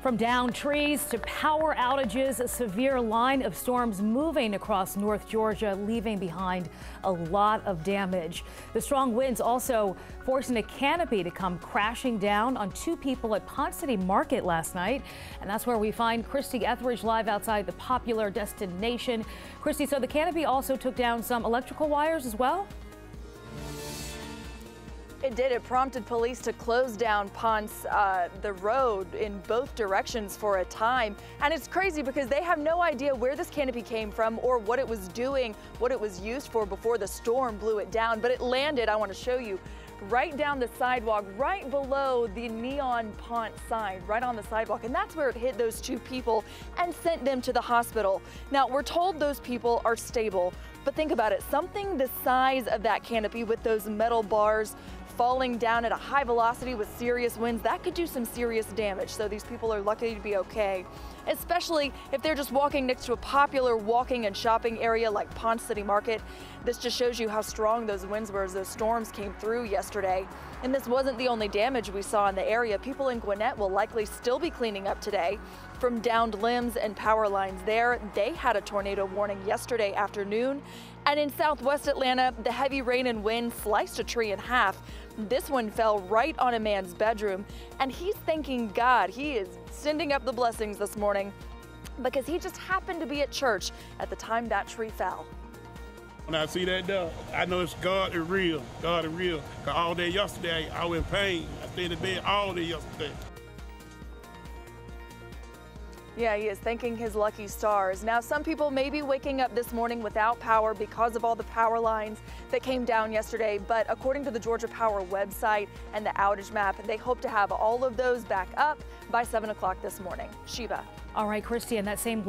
From downed trees to power outages, a severe line of storms moving across North Georgia, leaving behind a lot of damage. The strong winds also forcing a canopy to come crashing down on two people at Ponce City Market last night. And that's where we find Christy Etheridge live outside the popular destination. Christy, so the canopy also took down some electrical wires as well? It did. It prompted police to close down Ponce, the road in both directions for a time. And it's crazy because they have no idea where this canopy came from or what it was doing, what it was used for before the storm blew it down. But it landed, I want to show you, right down the sidewalk, right below the neon Ponce sign, right on the sidewalk. And that's where it hit those two people and sent them to the hospital. Now, we're told those people are stable, but think about it. Something the size of that canopy with those metal bars falling down at a high velocity with serious winds, that could do some serious damage. So these people are lucky to be okay, especially if they're just walking next to a popular walking and shopping area like Ponce City Market. This just shows you how strong those winds were as those storms came through yesterday. And this wasn't the only damage we saw in the area. People in Gwinnett will likely still be cleaning up today from downed limbs and power lines there. They had a tornado warning yesterday afternoon. And in southwest Atlanta, the heavy rain and wind sliced a tree in half. This one fell right on a man's bedroom, and he's thanking God. He is sending up the blessings this morning because he just happened to be at church at the time that tree fell. When I see that dog, I know it's God is real. God is real. 'Cause all day yesterday, I was in pain. I stayed in bed all day yesterday. Yeah, he is thanking his lucky stars. Now, some people may be waking up this morning without power because of all the power lines that came down yesterday. But according to the Georgia Power website and the outage map, they hope to have all of those back up by 7 o'clock this morning. Shiva. All right, Christy, and that same